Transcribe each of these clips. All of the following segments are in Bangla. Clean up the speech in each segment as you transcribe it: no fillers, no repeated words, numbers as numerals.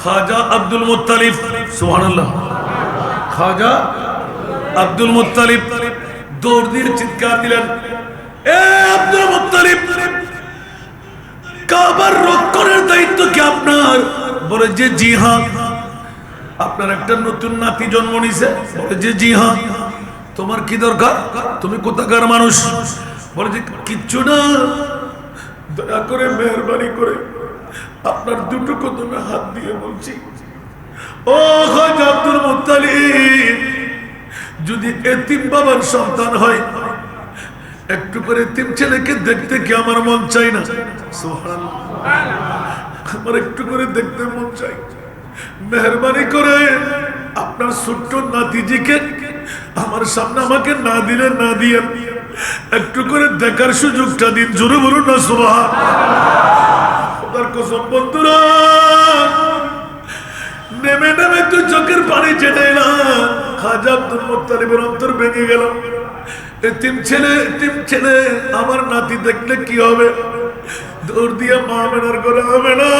খাজা আব্দুল মুত্তালিব, সুবহানাল্লাহ, খাজা আব্দুল মুত্তালিব দৌড় দিয়ে চিৎকার দিলেন, এ আব্দুল মুত্তালিব, কাবার রক্ষণের দায়িত্ব কি আপনার? বলে যে জি হ্যাঁ। আপনার একটা নতুন নাতি জন্ম নিছে? বলে যে জি হ্যাঁ। তোমার কি দরকার? তুমি কোথাকার মানুষ? বলে যে কিচ্ছু না, দয়া করে মেহরবানি করে আপনার দুটো কদমে হাত দিয়ে বলছি, ও খাজা আব্দুল মুত্তালিব, যদি এতিম বাবার সন্তান হয়, একটু করে এতিম ছেলেকে দেখতে কি আমার মন চাই না? সুবহানাল্লাহ, আমার একটু করে দেখতে মন চাই। মেহরবানি করে আপনার ছোট্ট নাতিজিকে আমার সামনে আমাকে না দিলে না দিয়ে একটু করে দেখার সুযোগটা দিন। জোরে বলুন না সুবহানাল্লাহ। খোদার কসম বন্ধুরা, নেমে নেমে তুই চোখের পানি ছেড়ে এলাম। খাজা আব্দুল মুত্তালিবের অন্তর ভেঙে গেল। এতিম ছেলে আমার নাতি দেখলে কি হবে? দৌড় দিয়ে মা মেনার করে হবে না।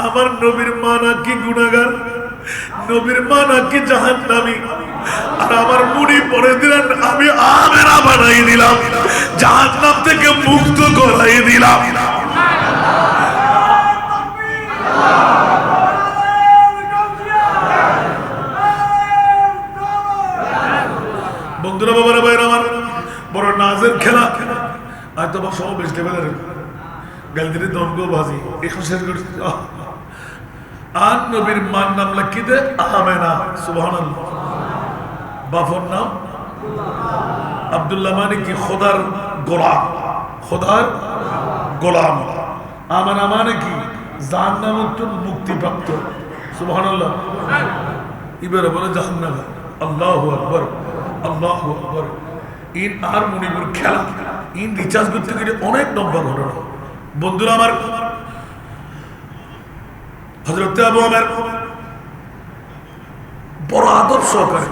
আমার নবীর মা নাকি গুনাহগার, নবীর মা নাকি জাহান্নামী, আর আমার মুড়ি পরে দিলেন, আমি আমেনা বানাই দিলাম, জাহান্নাম থেকে মুক্ত করাই দিলাম। বন্ধুরা, বাবারা, ভাইরা আমার, বড় নাজের খেলা। আর তোমার সমাবেশ লেভেলের গালদিনে দমগ বাজি এখন শেষ করছি। আর নবীর মার নাম লিখি দে আমেনা, সুবহানাল্লাহ। বাফর নাম আব্দুল্লাহ, মানে কি খোদার গোলাম, খোদার গোলাম। আমেনা মানে কি জাহান্নাম থেকে মুক্তিপ্রাপ্ত, সুবহানাল্লাহ। এবারে বলে জাহান্নাম, আল্লাহু আকবার, আল্লাহু আকবার। ইন আর মনিপুর খেলা, ইন রিচার্জ করতে গেলে অনেক নম্বর ঘটনা। বন্ধুরা আমার, হযরত আবু ওমর বড় আদর্শ সহকারে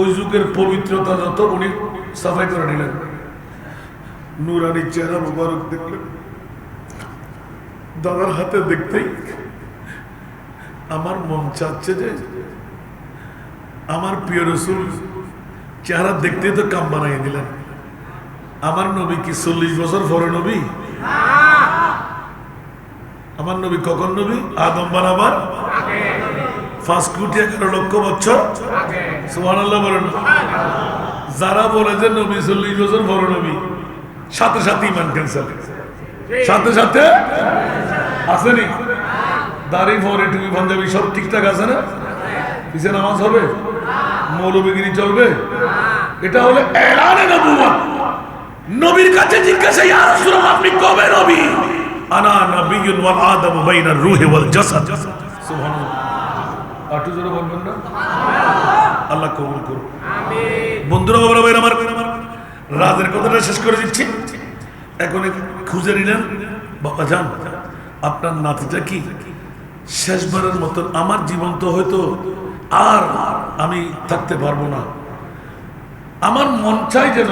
ওই যুগের পবিত্রতা যত উনি সাফাই করে নিলেন। নূরানি চেহারা মুবারক দেখলেন, দাদার হাতে দেখতেই আমার মন চাচ্ছে যে আমার প্রিয় রাসূল চেহারা দেখতেই তো কাম বানাই দিলেন। আমার নবী কি 40 বছর পরে নবী? আমার নবী কখন নবী? আদম বানাবার 5 কোটি 11 লক্ষ বছর। সুবহানাল্লাহ বলেন। যারা বলে যে নবী 40 বছর পরে নবী, সাথে সাথে ইমান ক্যান্সেল, সাথে সাথে আসেনি। দাড়ি ফরে টুপি পাঞ্জাবি সব ঠিকঠাক আছে না? কিসে নামাজ হবে? মৌলবীগিরি চলবে? এটা হলো এলানে নবুয়ত। নবীর কাছে জিজ্ঞাসা, ইয়া রাসূলুল্লাহ, আপনি কবে নবী? আনা নবিয়্যুন ওয়াল আদমু বাইনার রূহি ওয়াল জাসাদ। সুবহানাল্লাহ। আটু জোরে বলবেন না? আল্লাহ কবুল করুন, আমিন। বন্ধুরা, বাবারা, ভাইরা আমার, রাজের কথাটা শেষ করে দিচ্ছি। এখন খুঁজে নিলেন, বাবা জান আপনার নাতিটা কি শেষবারের মতো আমার জীবন তো হয়তো আর আমি থাকতে পারবো না, আমার মন চাই যেন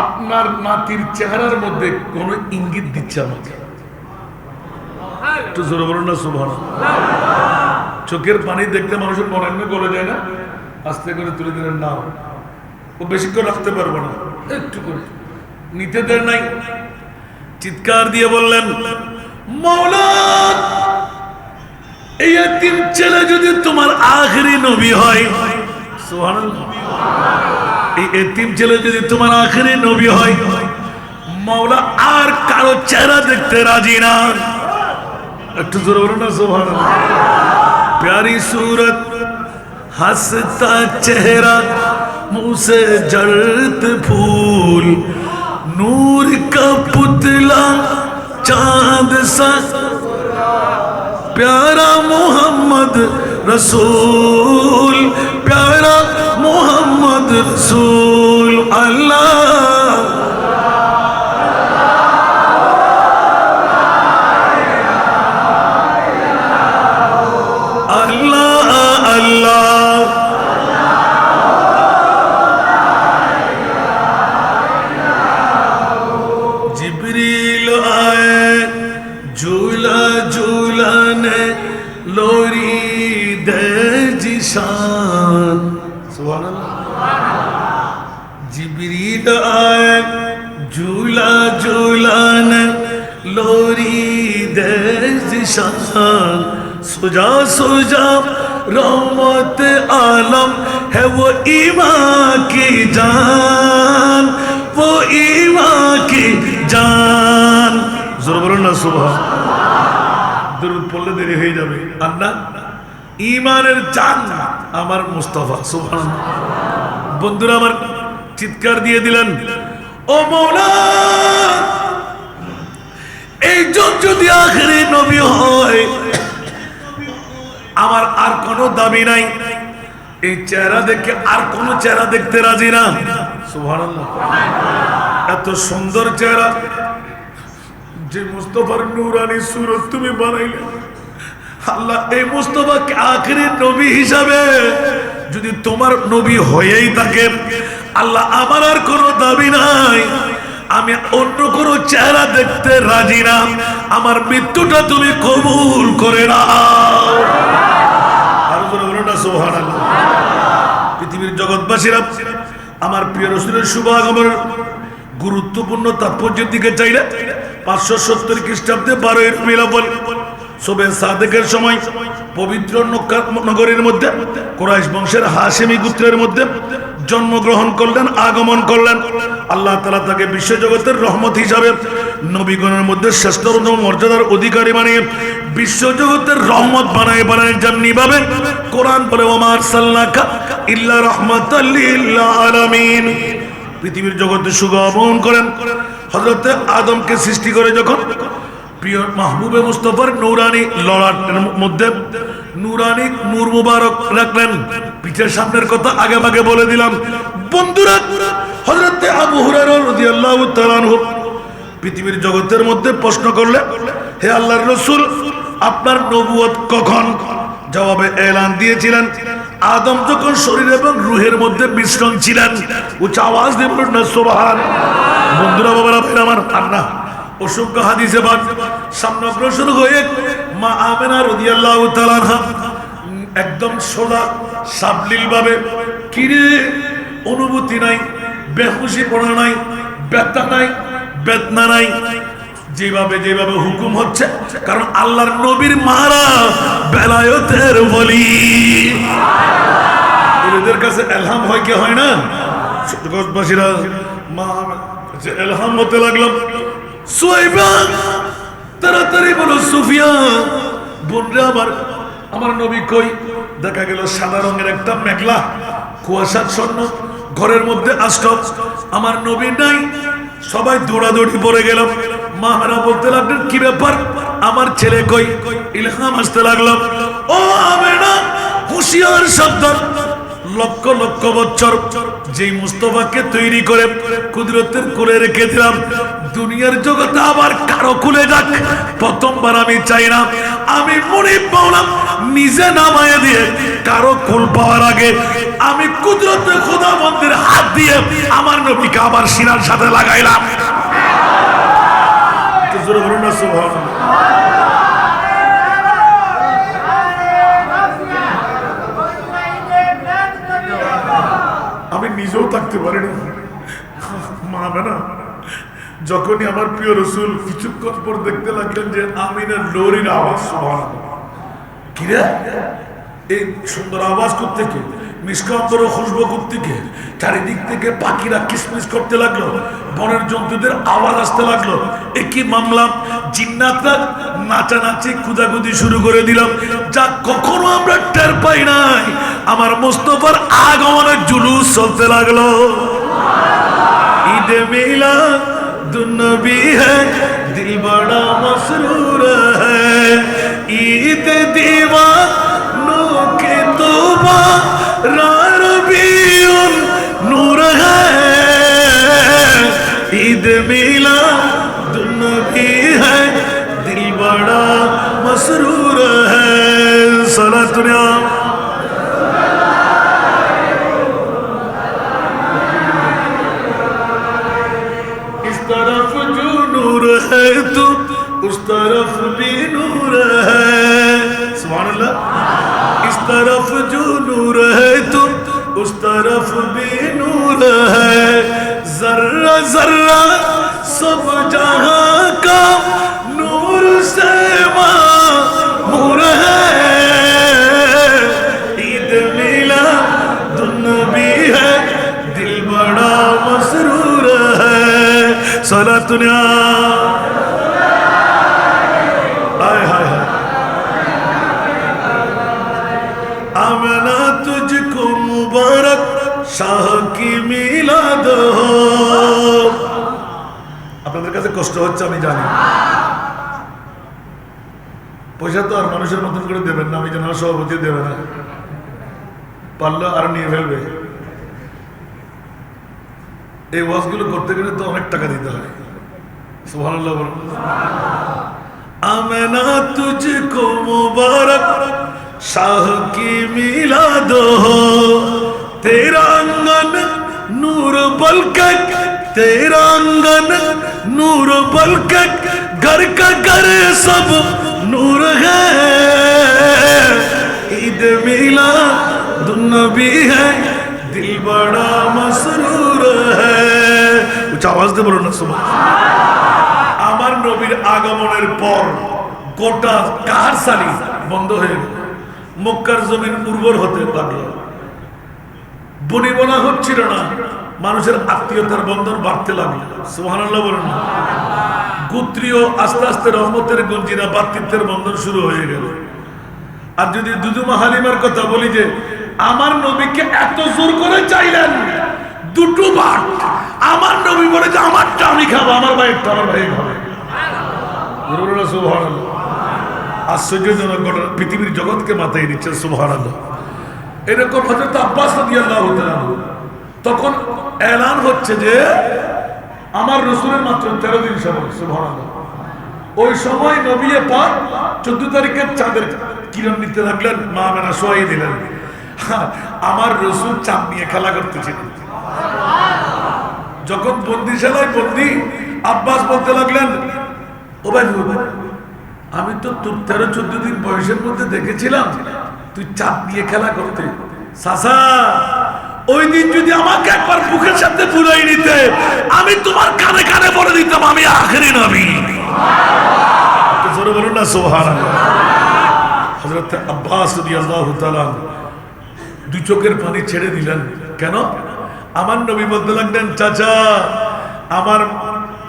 আপনার নাতির চেহারার মধ্যে কোন ইঙ্গিত দিচ্ছে আমাকে। একটু জোরে বলুন না সুবহানাল্লাহ। চোখের পানি দেখলে মানুষের মনে এমনি গলে যায় না? আস্তে করে তুলে দিলেন, না ও বেশিক্ষণ রাখতে পারবো না, একটু করে নিতে দেন নাই। চিৎকার দিয়ে বললেন, মাওলা, এই এতিম ছেলে যদি তোমার আখেরি নবী হয়, সুবহানাল্লাহ, এই এতিম ছেলে যদি তোমার আখেরি নবী হয়, মাওলা আর কারো চেহারা দেখতে রাজি না। একটু জোরে বলুন না সুবহানাল্লাহ। प्यारी सूरत हंसता चेहरा मुंह से जलते फूल नूर का पुतला चांद सा प्यारा मोहम्मद रसूल प्यारा मोहम्मद रसूल अल्लाह जिब्रील आए झूला झूलाने लोरी दे जिशान सुभान अल्लाह जिब्रील आए झूला झूलान लोरी दे जिशान सुजा सुजा रहमत आलम है वो ईमान की जान वो ईमान की जान जोर बोलो ना सुभान দরুদ পড়লে দেরি হয়ে যাবে আল্লাহ ঈমানের জান আমার মুস্তাফা সুবহানাল্লাহ বন্ধুরা আমার চিৎকার দিয়ে দিলেন ও মাওলা এই যদি আখেরি নবী হয় আমার আর কোনো দাবি নাই এই চেহারা দেখে আর কোনো চেহারা দেখতে রাজি না সুবহানাল্লাহ এত সুন্দর চেহারা যে মুস্তাফার নূরানি সুরত তুমি বানাইলে আল্লাহ এই মুস্তাফাকে আখেরি নবী হিসাবে যদি তোমার নবী হয়েই থাকে আল্লাহ আমার আর কোনো দাবি নাই আমি অন্য কোনো চেহারা দেখতে রাজি না আমার মৃত্যুটা তুমি কবুল করে নাও আর জোরে বলো না সুবহানাল্লাহ পৃথিবীর জগৎবাসীরা আমার প্রিয় রাসূলের শুভ আগমন গুরুত্বপূর্ণ তাৎপর্যের দিকে চাইলে 570 খ্রিস্টাব্দে 12 রবিউল আউয়াল শবে সাদেকের সময় পবিত্র নগরীর মধ্যে কুরাইশ বংশের হাশেমি গোত্রের মধ্যে জন্মগ্রহণ করলেন আগমন করলেন আল্লাহ তাআলা তাকে বিশ্বজগতের রহমত হিসাবে নবীগণের মধ্যে শ্রেষ্ঠতম মর্যাদার অধিকারী বানিয়ে বিশ্বজগতের রহমত বানায় যেমনি ভাবে কোরআন বলে ওয়া মা আরসালনাকা ইল্লা রাহমাতাল লিল আলামিন পৃথিবীর জগতে সুগমন করেন হযরত আদমকে সৃষ্টি করে যখন প্রিয় মাহবুবে মুস্তাফার নূরানি ললাটের মধ্যে নূরানি নূর মুবারক রাখলেন পিঠের সামনের কথা আগে ভাগে বলে দিলাম বন্ধুরা হযরত আবু হুরায়রা রাদিয়াল্লাহু তাআলা আনহু পৃথিবীর জগতের মধ্যে প্রশ্ন করলে হে আল্লাহর রাসূল আপনার নবুয়ত কখন জবাবে এলান দিয়েছিলেন আদম যখন শরীর এবং রূহের মধ্যে মিশ্রণ ছিলেন উচ্চ আওয়াজ দিয়ে বলুন না সুবহান বন্ধুরা বাবারা আমার আল্লাহ অসংখ্য হাদিসে বাদ সামনে অগ্রসর হয়ে মা আমেনা রাদিয়াল্লাহু তাআলা আনহা একদম সোজা সাবলীল ভাবে কিরে অনুভূতি নাই বেহুশি পড়া নাই ব্যথা নাই বেদনা নাই যেভাবে হুকুম হচ্ছে কারণ আল্লাহর নবীর মারা বেলায়েতের ওলি এদের কাছে ইলহাম হয় কি হয় না জগৎবাসীরা মা ইলহাম হতে লাগলো সুহাইবা তাড়াতাড়ি বলো সুফিয়া বোনরে আমার নবী কই দেখা গেল সাদা রঙের একটা মেঘলা কুয়াশাচ্ছন্ন ঘরের মধ্যে আষ্টক আমার নবী নাই সবাই দৌড়াদৌড়ি পড়ে গেল মারা বলতে লাগলেন কি ব্যাপার আমার ছেলে কই ইলহাম আসতে লাগলো ও আমেনা হুঁশিয়ার সাবধান লক্ষ লক্ষ বছর যেই মুস্তাফাকে তৈরি করে কুদরতের কোলে রেখে দিলাম দুনিয়ার জগতে আবার কারো কোলে যাক প্রথমবার আমি চাই না আমি মুনিব মাওলা নিজে নামায়ে দিয়ে কারো কুল পাওয়ার আগে আমি কুদরতের খোদাবন্দের হাত দিয়ে আমার নবীকে আবার সিনার সাথে লাগাইলাম জোরে বলুন না সুবহানাল্লাহ আমি নিজেও থাকতে পারি না মানবে না যখনই আমার প্রিয় রাসূল কিছুক্ষণ পর দেখতে লাগলেন যে আমিনার লোরির আওয়াজ সুবহানাল্লাহ কিরে এই সুন্দর আওয়াজ কোত্থেকে মিষ্কান্তর খুশবু কোত্থেকে চারিদিক থেকে পাখিরা কিসমিস করতে লাগলো বনের জন্তুদের আওয়াজ আসতে লাগলো একই মামলা জিন্নাতরা নাচানাচি কুদাকুদি শুরু করে দিলাম যা কখনো আমরা টের পাই নাই আমার মুস্তাফার আগমনের জুলুস চলতে লাগলো ঈদে মিলাদ নবী হ্যায় দিল বড়া মসরুর হ্যায় ঈদ दीवानों के तौबा रबीउन नूर है ईद मिलाद नबी है दिल बड़ा मसरूर है सलातुना इस तरफ जो नूर है तो उस तरफ भी नूर है সুবহানাল্লাহ। इस तरफ जो नूर है तुम उस तरफ भी नूर है, जर्रा जर्रा सब जहां का नूर से मामूर है, ईद मिलादुन्नबी है, दिल बड़ा मसरूर है, सलातुन्या हाय हाय हाय आमना तुझको मुबारक শাহ কি মিলাদ হো। আপনাদের কাছে কষ্ট হচ্ছে আমি জানি, পয়সা তো আর মানুষের মতন করে দেবেন না, আমি জানি সভাপতি দেবে না, পারলে আর নিয়ে ফেলবে। এই ওয়াজগুলো করতে গেলে তো অনেক টাকা দিতে হয়। সুবহানাল্লাহ বলুন। আমেনা তুঝকো মুবারক শাহ কি মিলাদ হো, तेरा आंगन नूर बलकक, तेरा आंगन नूर बलकक, घर का घर सब नूर है, ईद मिलादुन्नबी है, दिल बड़ा मसरूर है। उच्च आवाज दे बोलो ना सुबह। আমার নবীর আগমনের পর গোটা কারসানি বন্ধ হয়ে গেল, মক্কার জমিন উর্বর হতে লাগলো, বনিবনা হচ্ছিল না, মানুষের আত্মীয়তার বন্ধন বাড়তে লাগলো। সুবহানাল্লাহ বলুন। গোত্রীয় আস্তে আস্তে রহমতের গঞ্জিরা বাতৃত্বের বন্ধন শুরু হয়ে গেল। আর যদি দুদুমা হালিমার কথা বলি যে আমার নবীকে এত জোর করে চাইলেন দুটো বার, আমার নবী বলে যে আমারটা আমি খাবো, আমার ভাইয়েরটা আমার ভাই খাবে। সুবহানাল্লাহ। আশ্চর্যজনক ঘটনা, পৃথিবীর জগৎকে মাথায় দিচ্ছে। সুবহানাল্লাহ। এরকম হযরত আব্বাস রাদিয়াল্লাহু তাআলা তখন এলান হচ্ছে যে আমার রাসূলের মাত্র 13 দিন সময়। সুবহানাল্লাহ। ওই সময় নবী পাক 14 তারিখের চাঁদের কিরণ নিতে লাগলেন, মা আমেনা শোয়াই দিলেন। আমার রাসূল চাঁদ নিয়ে খেলা করতেছিলেন। যখন বন্দিশালায় বন্দি, আব্বাস বলতে লাগলেন, ও ভাই আমি তো তোর 13-14 দিন বয়সের মধ্যে দেখেছিলাম তুই চাঁদ দিয়ে খেলা করতে। চাচা, ওই দিন যদি আমাকে একবার বুকের সাথে ফুলাই নিতে, আমি তোমার কানে কানে বলে দিতাম আমি আখেরি নবী। জোরে বলুন না সুবহানাল্লাহ। হযরত আব্বাস রাদিয়াল্লাহু তাআলা দুই চোখের পানি ছেড়ে দিলেন। কেন? আমার নবী বলতে লাগলেন, চাচা, আমার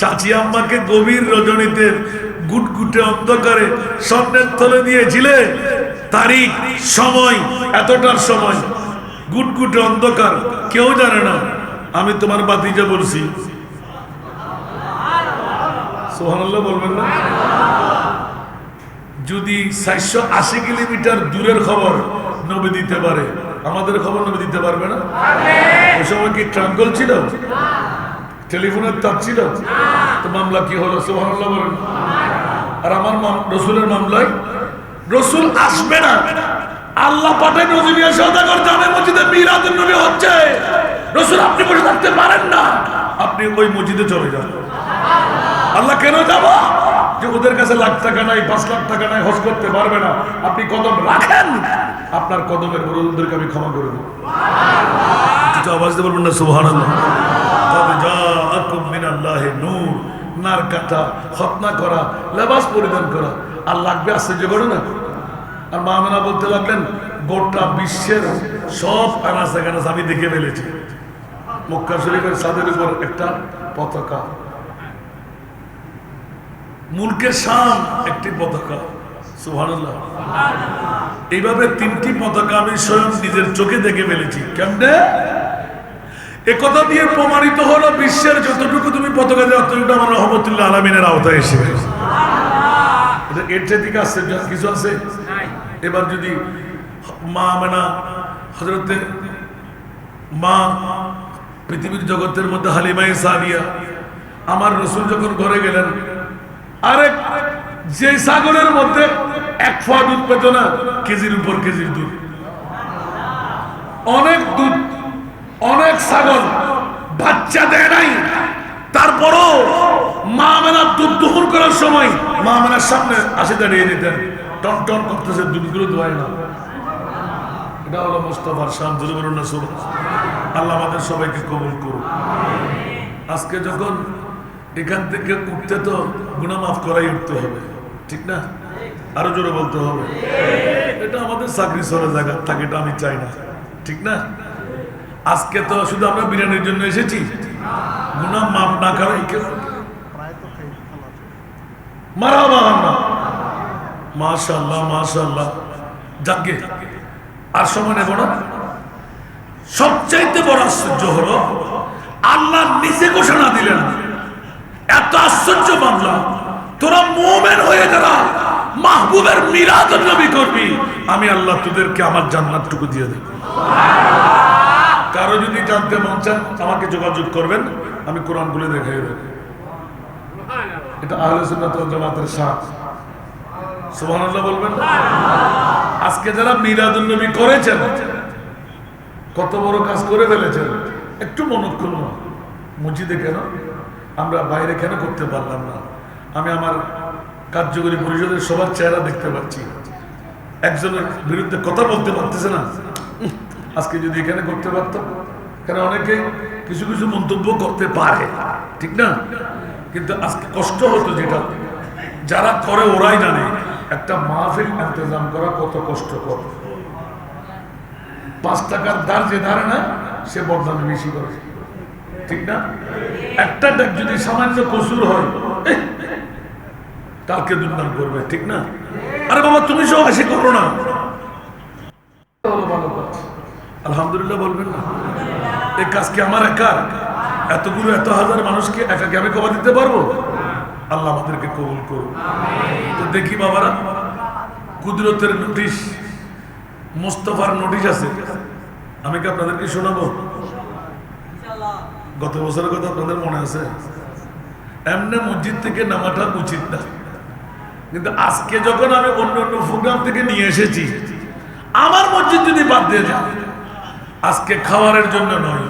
চাচি আম্মাকে গভীর রজনীতে গুটগুটে অন্ধকারে স্বর্ণের থলে দিয়েছিলে, তারিখ সময় এতটার সময়, গুটগুটে অন্ধকার, কেউ জানে না, আমি তোমার বাতিজা বলছি। সুবহানাল্লাহ বলবেন না? যদি 480 কিলোমিটার দূরের খবর নবী দিতে পারে, আমাদের খবর নবী দিতে পারবে না? ওই সময় কি ট্রাঙ্গল ছিল, টেলিফোনের তার ছিল? তো মামলা কি হলো? সুবহানাল্লাহ বলেন। আর আমার রাসূলের মামলায় রাসূল আসবে না, আল্লাহ পাঠায় নজিবিয়া সওদাগর জামে মসজিদে মিলাদুন নবী হচ্ছে, রাসূল আপনি বসে থাকতে পারেন না, আপনি ওই মসজিদে চলে যান। আল্লাহ কেন যাব? যে ওদের কাছে লাখ টাকা নাই, 5 লাখ টাকা নাই, হজ করতে পারবে না, আপনি কদম রাখেন, আপনার কদমের বিরোধীদেরকে আমি ক্ষমা করে দেব। একটু আওয়াজ দিয়ে বলবেন না সুবহানাল্লাহ। কদ জাআকুম মিনাল্লাহি নূর, নার কাটা, খতনা করা, লেবাস পরিধান করা, আর লাগবে আশ্চর্য করে না। আর মা আমেনা বলতে লাগলেন, গোটা বিশ্বের সব আনাচ কানাচ আমি দেখে ফেলেছি। মক্কা শরীফের ছাদের উপর একটা পতাকা, মুলকে শাম একটি পতাকা। সুবহানাল্লাহ। এইভাবে 3টি পতাকা আমি স্বয়ং নিজের চোখে দেখে ফেলেছি। কেমনে? একথা দিয়ে প্রমাণিত হলো বিশ্বের যতটুকু তুমি পতাকা দেওয়া ততটুকু আমার রহমতুল্লাহ আলামিনের আওতায় এসে গেছে। এর থেকে আসছে কিছু আছে? এবার যদি মা আমেনা, হযরতে মা পৃথিবীর জগতের মধ্যে হালিমায়ে সাদিয়া, আমার রাসূল যখন ঘরে গেলেন, আরেক যে সাগরের মধ্যে 1 ফোঁটা দুধ পেত না, কেজির উপর কেজির দুধ, অনেক দুধ, অনেক সাগর বাচ্চা দেয় নাই, তারপরও মা আমেনা দুধ দহন করার সময় মা আমেনার সামনে আসে দাঁড়িয়ে দিতেন, টন টন করতেছে, দুধগুলো দোয়ায় না। এটা হলো মুস্তাফার শান। জোরে বলুন না সুবহানাল্লাহ। আল্লাহ আমাদের সবাইকে কবুল করুন। আজকে যখন এখান থেকে উঠতে তো গুনাহ মাফ করাই উঠতে হবে, ঠিক না? আরো জোরে বলতে হবে। এটা আমাদের চাকরি চলে জায়গা থাকে, এটা আমি চাই না, ঠিক না? আজকে তো শুধু আমরা বিরিয়ানির জন্য এসেছি, গুনাহ মাফ না করাই কেউ মারহাবা না। মাশাআল্লাহ মাশাআল্লাহ। যাকে আর সময় নেব না। সবচাইতে বড় আশ্চর্য হলো আল্লাহ নিজে ঘোষণা দিলেন, এত আশ্চর্য বান্দা, তোরা মুমিন হয়ে যারা মাহবুবের মিলাদুন নবী করবি, আমি আল্লাহ তোদেরকে আমার জান্নাতটুকু দিয়ে দেব। কারো যদি জানতে মন চান আমাকে যোগাযোগ করবেন, আমি কোরআন বলে দেখাই দেব। এটা আহলে সুন্নাত ওয়াল জামাতের শান। সুবহানাল্লাহ বলবেন। আজকে যারা মিলাদুন নবী করেছেন, কত বড় কাজ করে ফেলেছেন। একটু মনক্ষুণ মসজিদে কেন, আমরা বাইরে কেন করতে পারলাম না? আমি আমার কার্যকরী পরিষদের সবার চেহারা দেখতে পাচ্ছি, একজনের বিরুদ্ধে কথা বলতে পারতেছে না। আজকে যদি এখানে করতে পারতাম, কারণ অনেকে কিছু কিছু মন্তব্য করতে পারে, ঠিক না? কিন্তু আজকে কষ্ট হতো, যেটা যারা করে ওরাই জানে একটা মাহফিল ইন্তজাম করা কত কষ্টকর। 5 টাকার দার যে ধারে না, সে বদনামি বেশি করে, ঠিক না? একটা ডাক যদি সামান্য কসুর হয়, কালকে দুর্নাম করবে, ঠিক না? আরে বাবা তুমি সব আসে করো না, আলহামদুলিল্লাহ বলবেন না? এই কাজ কি আমার একার? এতগুলো এত হাজার মানুষকে একাকে আমি কবা দিতে পারবো? আল্লাহ আমাদেরকে কবুল করুন। তো দেখি বাবারা, কুদরতের নোটিশ, মুস্তাফার নোটিশ আছে, আমি কি আপনাদেরকে শোনাবো? গত বছরের কথা আপনাদের মনে আছে? এমনি মসজিদ থেকে নামাটা উচিত না, কিন্তু আজকে যখন আমি অন্য অন্য প্রোগ্রাম থেকে নিয়ে এসেছি, আমার মসজিদ যদি বাদ দিয়ে যায়, আজকে খাওয়ারের জন্য নয়,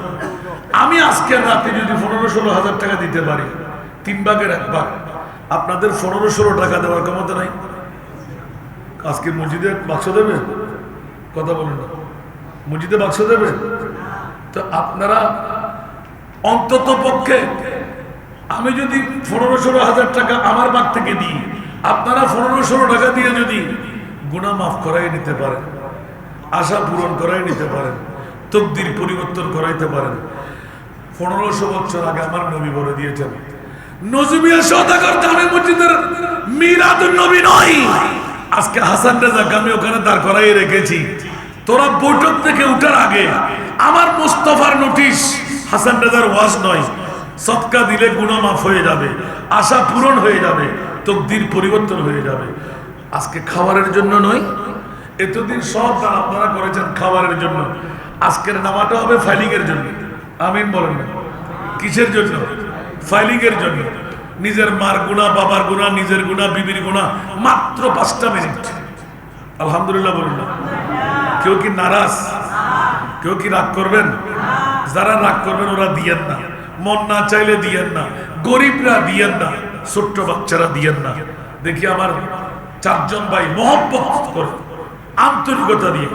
আমি আজকের রাতে যদি 15-16 হাজার টাকা দিতে পারি, 3 ভাগের 1 ভাগ, আপনাদের 15-16 টাকা দেওয়ার ক্ষমতা নাই? আজকে মসজিদে বাক্স দেবে? কথা বলেন না, মসজিদে বাক্স দেবে? তো আপনারা অন্তত পক্ষে, আমি যদি 15-16 হাজার টাকা আমার ভাগ থেকে দিই, আপনারা 15-16 টাকা দিয়ে যদি গুনাহ মাফ করাই নিতে পারেন, আশা পূরণ করাই নিতে পারেন, তকদির পরিবর্তন করাইতে পারেন। 1500 বছর আগে আমার নবী বলে দিয়েছেন, নজমিয়া সওদাগর জামে মসজিদের মিলাদুন নবী নয়, আজকে হাসান রেজাকে আমি ওখানে দাঁড় করাই রেখেছি। তোরা বৈঠক থেকে উঠার আগে আমার মুস্তাফার নোটিশ, হাসান রেজার ওয়াজ নয়, সদকা দিলে গুনাহ মাফ হয়ে যাবে, আশা পূরণ হয়ে যাবে, তকদির পরিবর্তন হয়ে যাবে। আজকে খাবারের জন্য নয়, এতদিন সব দান আপনারা করেছেন খাবারের জন্য, আজকের নামাটা হবে ফাইলিং এর জন্য। আমিন বলেন না? কিসের জন্য? ফাইলিং এর জন্য। নিজের মার গুনাহ, বাবার গুনাহ, নিজের গুনাহ, বিবির গুনাহ, মাত্র 5টা মিনিট। আলহামদুলিল্লাহ বলুন না। কেউ কি নারাজ? কেউ কি রাগ করবেন? যারা রাগ করবেন ওরা দিয়েন না, মন না চাইলে দিয়েন না, গরিবরা দিয়েন না, ছোট্ট বাচ্চারা দিয়েন না। দেখি আমার 4 জন ভাই মহব্বত করে, আন্তরিকতা দিয়ে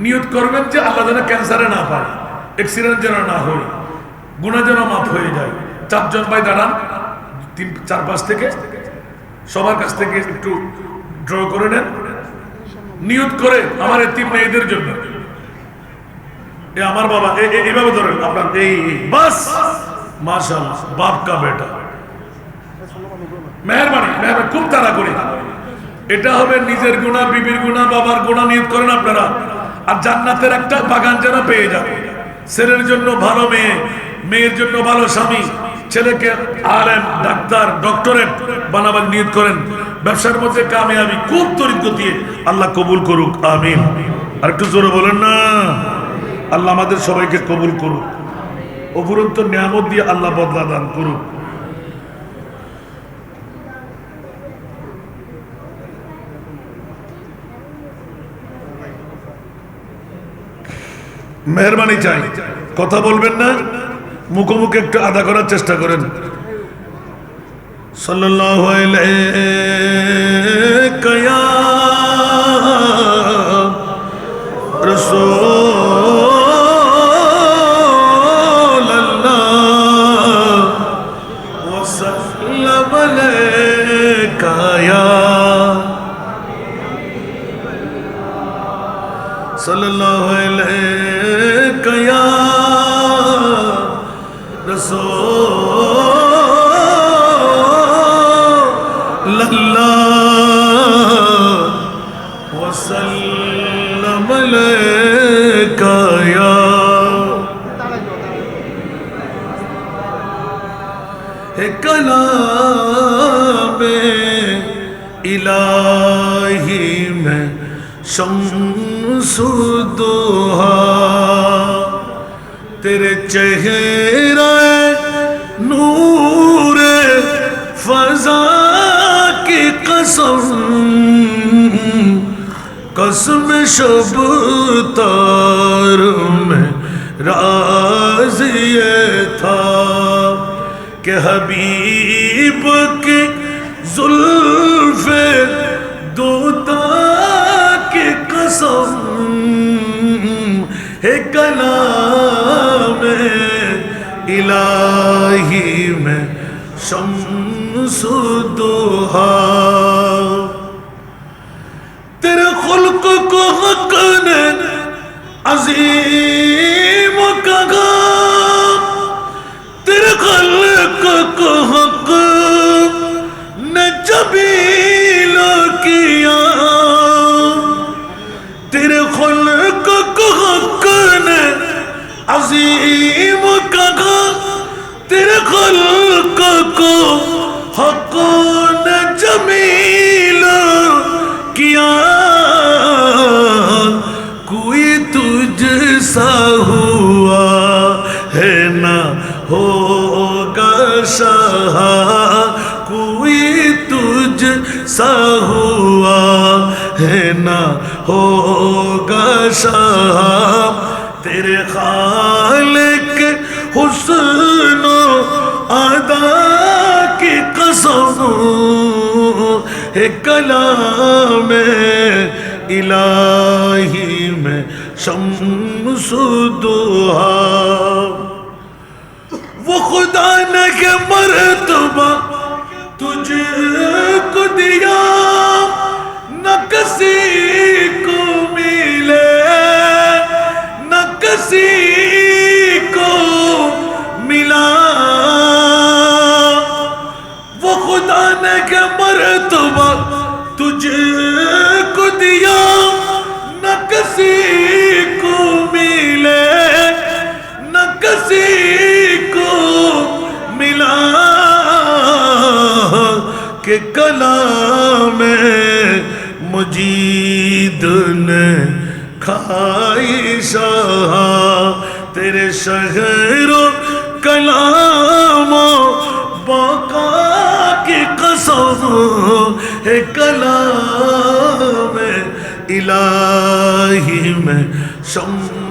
নিয়ত করবেন যে আল্লাহ যেন ক্যান্সারে না পায়, অ্যাক্সিডেন্ট যেন না হয়, গুনাহ যেন মাফ হয়ে যায়। 4 জন ভাই দাঁড়ান, 3-4-5 থেকে সবার কাছ থেকে একটু ড্র করে নেন, নিয়ত করে আমার এতিম মেয়েদের জন্য। এ আমার বাবা, এইভাবে ধরেন আপনার, এই বাস, মাশাআল্লাহ, বাপ কা বেটা, মেহরবানি মেহরবানি, খুব তাড়া করি। এটা হবে নিজের গুনাহ, বিবির গুনাহ, বাবার গুনাহ নিয়ত করেন আপনারা, আর জান্নাতের একটা বাগান যেন পেয়ে যাবে। ছেলের জন্য ভালো মেয়ে, মেয়ের জন্য ভালো স্বামী, ছেলেকে আলেম, ডাক্তার, ডক্টরেট বানাবার নিয়ত করেন। ব্যবসার মধ্যে কামিয়াবি, খুব দরিদ্র দিয়ে আল্লাহ কবুল করুক, আমিন। আর একটু জোরে বলেন না? আল্লাহ আমাদের সবাইকে কবুল করুক, অফুরন্ত নিয়ামত দিয়ে আল্লাহ বদলা দান করুক। মেহরবানি চাই, কথা বলবেন না, মুখোমুখি একটু আদা করার চেষ্টা করেন। সাল্লাল্লাহু আলাইহি सल्लल्लाहु अलैहि या रसूल अल्लाह वसल्लम अलैका या कलामे इलाही में शम्सुद्दोहा तेरे चेहरा नूर फजा की कसम कसम शब तार में राज ये था कि हबीब की जुल्फ़े दोता की कसम है कलाम इलाही में शम्सुद्दोहा तेरे खुल्क को हक ने अजीम कहा तेरे खल्क को हक ने जबील किया तेरे खल्क को हक ने अजीम कहा तेरे खल्क को हक ने जमील किया कोई तुझ सा हुआ है ना होगा शाह कोई तुझ सा हुआ है ना होगा शाह तेरे खालिक हुस्न अदा की कसम है कलाम इलाही में शम्सुद्दोहा वो खुदा ने के मर्तबा तुझको दिया न किसी को मिले न किसी को मिला वो खुदा ने के मर्तबा तुझको दिया न किसी को मिले न किसी मिला के कलाम मुजीद ने खाई शाह तेरे शहरो कलामो बाका की कसम है कलाम इलाही में शम्सुद्दोहा